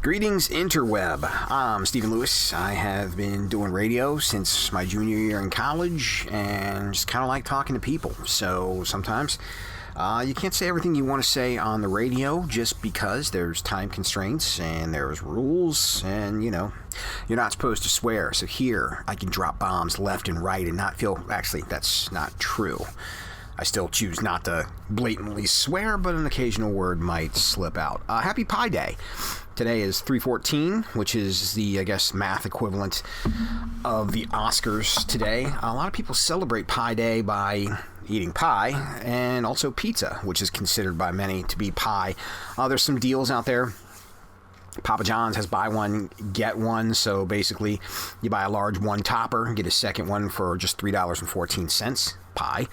Greetings, interweb. I'm Stephen Lewis. I have been doing radio since my junior year in college and just kind of like talking to people. So sometimes you can't say everything you want to say on the radio just because there's time constraints and there's rules and, you know, you're not supposed to swear. So here I can drop bombs left and right and not feel... Actually, that's not true. I still choose not to blatantly swear, but an occasional word might slip out. Happy Pi Day. Today is 3/14, which is the, I guess, math equivalent of the Oscars today. A lot of people celebrate Pi Day by eating pie and also pizza, which is considered by many to be pie. There's some deals out there. Papa John's has buy one, get one. So basically, you buy a large one topper and get a second one for just $3.14 pie.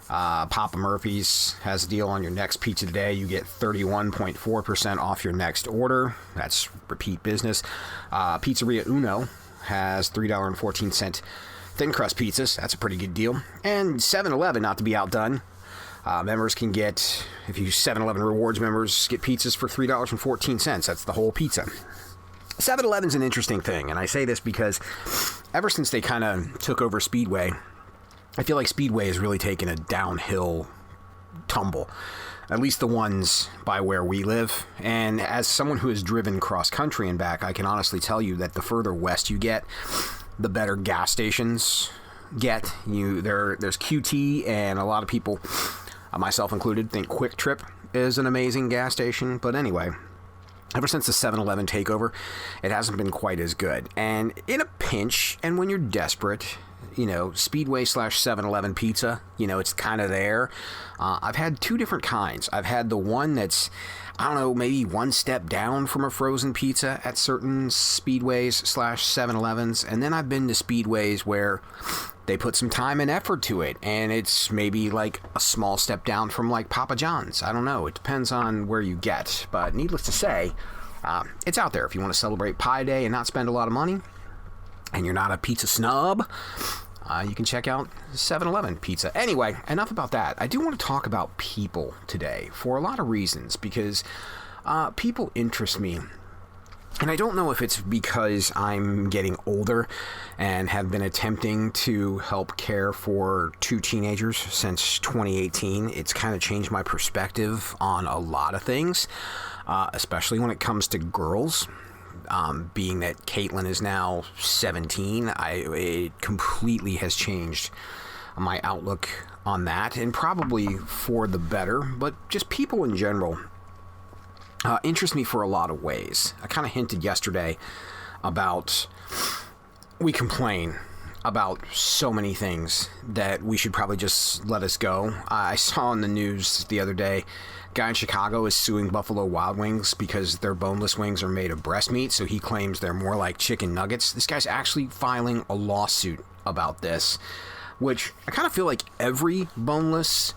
Papa Murphy's has a deal on your next pizza today. You get 31.4% off your next order. That's repeat business. Pizzeria Uno has $3.14 thin crust pizzas. That's a pretty good deal. And 7-Eleven, not to be outdone. Members can get, if you 7-Eleven rewards members, get pizzas for $3.14. That's the whole pizza. 7-Eleven's an interesting thing, and I say this because ever since they kind of took over Speedway, I feel like Speedway has really taken a downhill tumble, at least the ones by where we live. And as someone who has driven cross country and back, I can honestly tell you that the further west you get, the better gas stations get. There's QT, and a lot of people, myself included, think Quick Trip is an amazing gas station. But anyway, ever since the 7-Eleven takeover, it hasn't been quite as good. And in a pinch, and when you're desperate, you know, Speedway / 7-Eleven pizza, you know, it's kind of there. I've had two different kinds. I've had the one that's, I don't know, maybe one step down from a frozen pizza at certain Speedways / 7-Elevens. And then I've been to Speedways where they put some time and effort to it. And it's maybe like a small step down from like Papa John's. I don't know. It depends on where you get. But needless to say, it's out there if you want to celebrate Pi Day and not spend a lot of money, and you're not a pizza snub, you can check out 7-Eleven pizza. Anyway, enough about that. I do want to talk about people today for a lot of reasons, because people interest me. And I don't know if it's because I'm getting older and have been attempting to help care for two teenagers since 2018. It's kind of changed my perspective on a lot of things, especially when it comes to girls. Being that Caitlin is now 17, it completely has changed my outlook on that, and probably for the better. But just people in general interest me for a lot of ways. I kind of hinted yesterday about we complain about so many things that we should probably just let us go. I saw in the news the other day, a guy in Chicago is suing Buffalo Wild Wings because their boneless wings are made of breast meat, so he claims they're more like chicken nuggets. This guy's actually filing a lawsuit about this, which I kind of feel like every boneless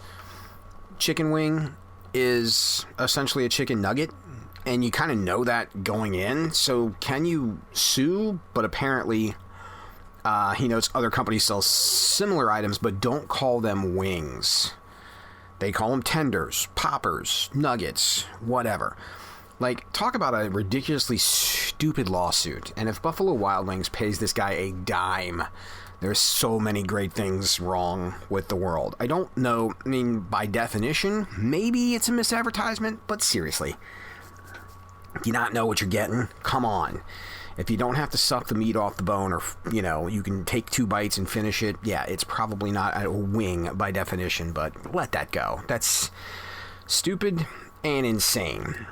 chicken wing is essentially a chicken nugget, and you kind of know that going in. So can you sue? But apparently he knows other companies sell similar items but don't call them wings. They call them tenders, poppers, nuggets, whatever. Like, talk about a ridiculously stupid lawsuit. And if Buffalo Wild Wings pays this guy a dime, there's so many great things wrong with the world. I don't know. I mean, by definition, maybe it's a misadvertisement, but seriously, do you not know what you're getting? Come on. If you don't have to suck the meat off the bone, or, you know, you can take 2 bites and finish it, yeah, it's probably not a wing by definition, but let that go. That's stupid and insane.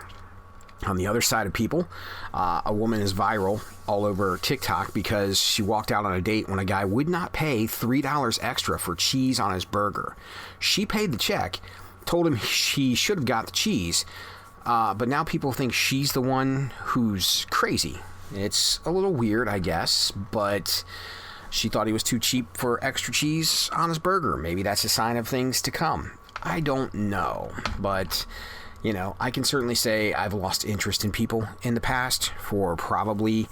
On the other side of people, a woman is viral all over TikTok because she walked out on a date when a guy would not pay $3 extra for cheese on his burger. She paid the check, told him she should have got the cheese, but now people think she's the one who's crazy. It's a little weird, I guess, but she thought he was too cheap for extra cheese on his burger. Maybe that's a sign of things to come. I don't know, but, you know, I can certainly say I've lost interest in people in the past for probably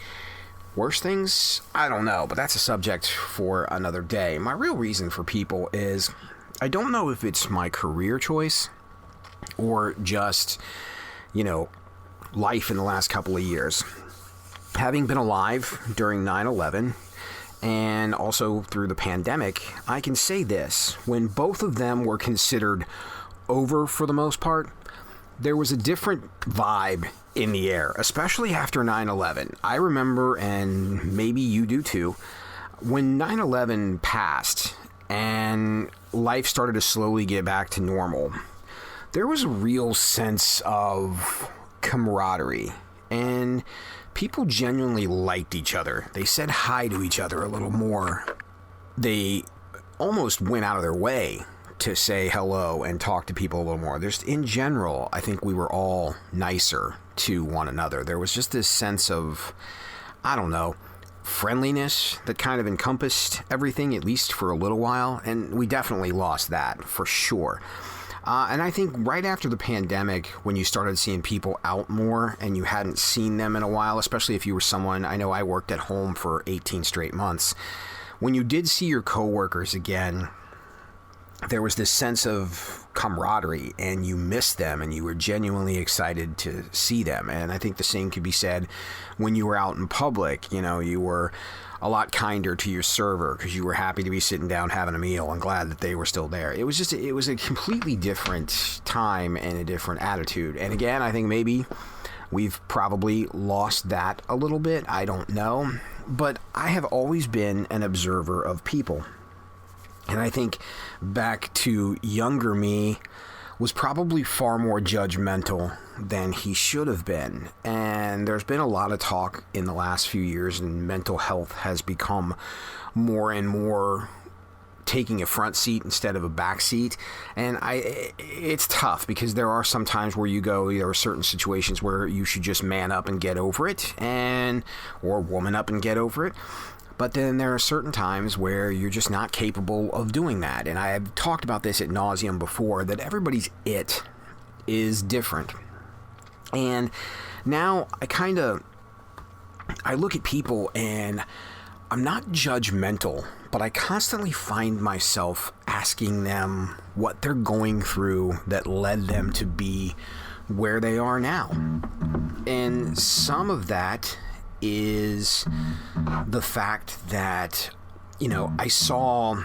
worse things. I don't know, but that's a subject for another day. My real reason for people is I don't know if it's my career choice or just, you know, life in the last couple of years. Having been alive during 9/11 and also through the pandemic, I can say this. When both of them were considered over for the most part, there was a different vibe in the air, especially after 9/11. I remember, and maybe you do too, when 9/11 passed and life started to slowly get back to normal, there was a real sense of camaraderie, and people genuinely liked each other. They said hi to each other a little more. They almost went out of their way to say hello and talk to people a little more. Just in general, I think we were all nicer to one another. There was just this sense of, I don't know, friendliness that kind of encompassed everything, at least for a little while, and we definitely lost that for sure. And I think right after the pandemic, when you started seeing people out more and you hadn't seen them in a while, especially if you were someone, I know I worked at home for 18 straight months, when you did see your coworkers again, there was this sense of camaraderie, and you missed them, and you were genuinely excited to see them. And I think the same could be said when you were out in public. You know, you were a lot kinder to your server because you were happy to be sitting down having a meal and glad that they were still there. It was a completely different time and a different attitude. And again, I think maybe we've probably lost that a little bit. I don't know. But I have always been an observer of people. And I think back to younger me was probably far more judgmental than he should have been. And there's been a lot of talk in the last few years, and mental health has become more and more taking a front seat instead of a back seat. And it's tough because there are some times where there are certain situations where you should just man up and get over it, or woman up and get over it. But then there are certain times where you're just not capable of doing that. And I have talked about this ad nauseum before, that everybody's it is different. And now I look at people and I'm not judgmental, but I constantly find myself asking them what they're going through that led them to be where they are now. And some of that is the fact that, I saw,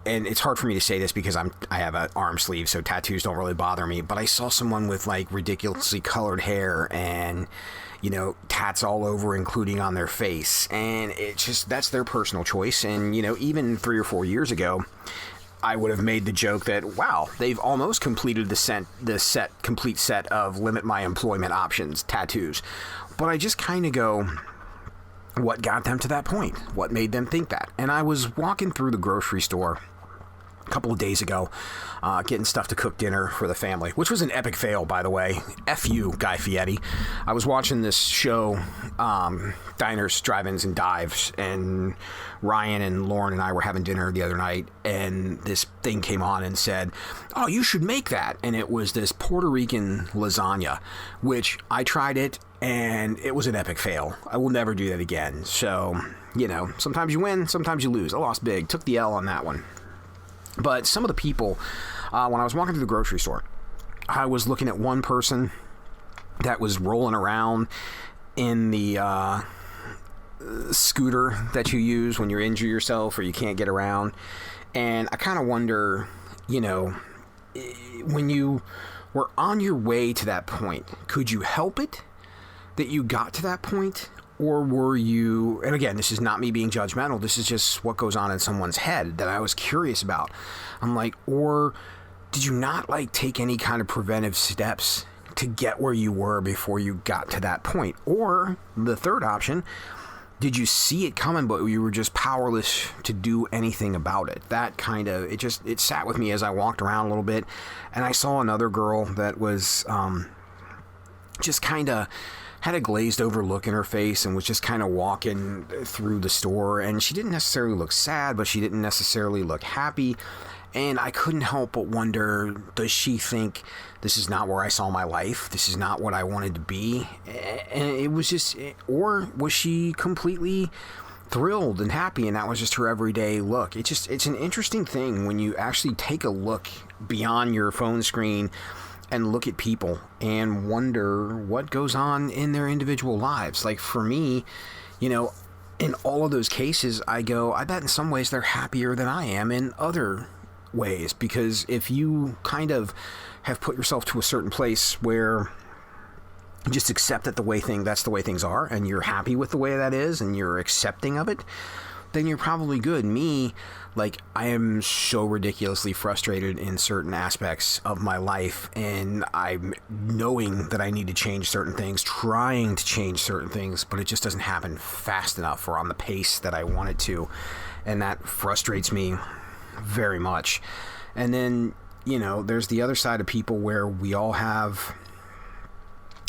and it's hard for me to say this because I have an arm sleeve, so tattoos don't really bother me, but I saw someone with like ridiculously colored hair and, tats all over, including on their face. And it's just, that's their personal choice. And, even 3 or 4 years ago, I would have made the joke that, wow, they've almost completed the complete set of limit my employment options tattoos. But I just kind of go, what got them to that point? What made them think that? And I was walking through the grocery store a couple of days ago, getting stuff to cook dinner for the family, which was an epic fail, by the way. F you, Guy Fieri. I was watching this show, Diners, Drive-Ins, and Dives, and Ryan and Lauren and I were having dinner the other night, and this thing came on and said, oh, you should make that. And it was this Puerto Rican lasagna, which I tried it, and it was an epic fail. I will never do that again. So, sometimes you win, sometimes you lose. I lost big, took the L on that one. But some of the people, when I was walking through the grocery store, I was looking at one person that was rolling around in the scooter that you use when you're injured yourself or you can't get around. And I kind of wonder, when you were on your way to that point, could you help it that you got to that point? Or were you, and again, this is not me being judgmental, this is just what goes on in someone's head that I was curious about. I'm like, or did you not take any kind of preventive steps to get where you were before you got to that point? Or the third option, did you see it coming, but you were just powerless to do anything about it? That kind of, it sat with me as I walked around a little bit, and I saw another girl that was just kind of had a glazed over look in her face and was just kind of walking through the store, and she didn't necessarily look sad, but she didn't necessarily look happy. And I couldn't help but wonder, does she think this is not where I saw my life? This is not what I wanted to be? And it was just, or was she completely thrilled and happy and that was just her everyday look? It's an interesting thing when you actually take a look beyond your phone screen and look at people and wonder what goes on in their individual lives. Like for me, in all of those cases, I go, I bet in some ways they're happier than I am in other ways. Because if you kind of have put yourself to a certain place where you just accept that that's the way things are, and you're happy with the way that is, and you're accepting of it, then you're probably good. Me, like, I am so ridiculously frustrated in certain aspects of my life, and I'm knowing that I need to change certain things, trying to change certain things, but it just doesn't happen fast enough or on the pace that I want it to, and that frustrates me very much. And then, there's the other side of people where we all have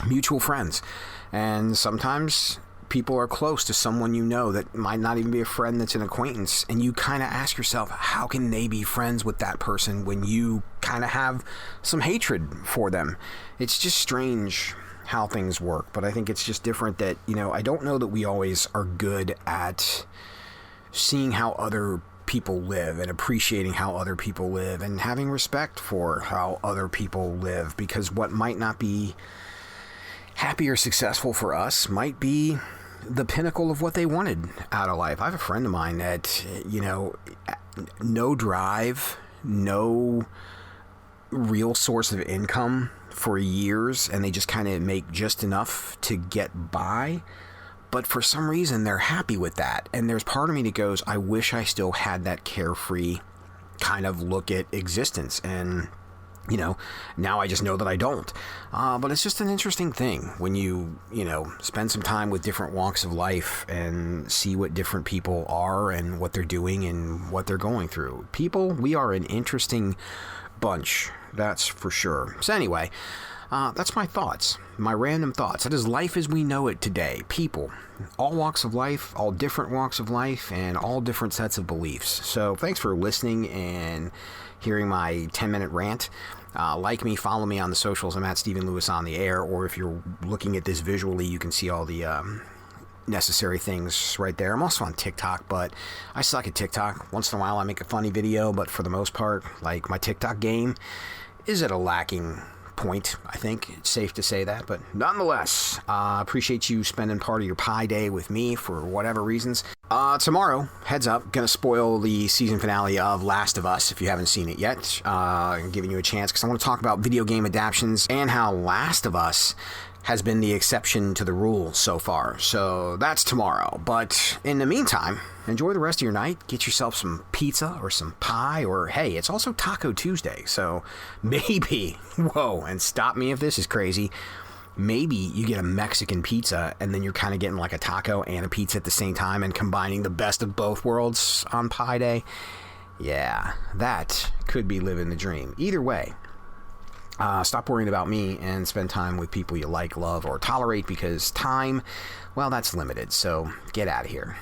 mutual friends, and sometimes people are close to someone that might not even be a friend, that's an acquaintance, and you kind of ask yourself, how can they be friends with that person when you kind of have some hatred for them? It's just strange how things work, but I think it's just different that, I don't know that we always are good at seeing how other people live and appreciating how other people live and having respect for how other people live, because what might not be happy or successful for us might be the pinnacle of what they wanted out of life. I have a friend of mine that, no drive, no real source of income for years, and they just kind of make just enough to get by. But for some reason, they're happy with that. And there's part of me that goes, I wish I still had that carefree kind of look at existence. And now I just know that I don't. But it's just an interesting thing when you spend some time with different walks of life and see what different people are and what they're doing and what they're going through. People, we are an interesting bunch, that's for sure. So anyway, that's my thoughts, my random thoughts. That is life as we know it today. People, all walks of life, all different walks of life, and all different sets of beliefs. So thanks for listening and hearing my 10-minute rant. Like me, follow me on the socials. I'm at Stephen Lewis on the air, or if you're looking at this visually, you can see all the necessary things right there. I'm also on TikTok, but I suck at TikTok. Once in a while I make a funny video, but for the most part, like, my TikTok game is at a lacking point. I think it's safe to say that, but nonetheless, appreciate you spending part of your Pi Day with me for whatever reasons. Tomorrow, heads up, gonna spoil the season finale of Last of Us if you haven't seen it yet. I'm giving you a chance because I want to talk about video game adaptions and how Last of Us has been the exception to the rule so far. So that's tomorrow. But in the meantime, enjoy the rest of your night. Get yourself some pizza or some pie, or hey, it's also Taco Tuesday. So maybe, whoa, and stop me if this is crazy, maybe you get a Mexican pizza and then you're kind of getting like a taco and a pizza at the same time and combining the best of both worlds on Pi Day. Yeah, that could be living the dream. Either way, stop worrying about me and spend time with people you like, love, or tolerate, because time, well, that's limited. So get out of here.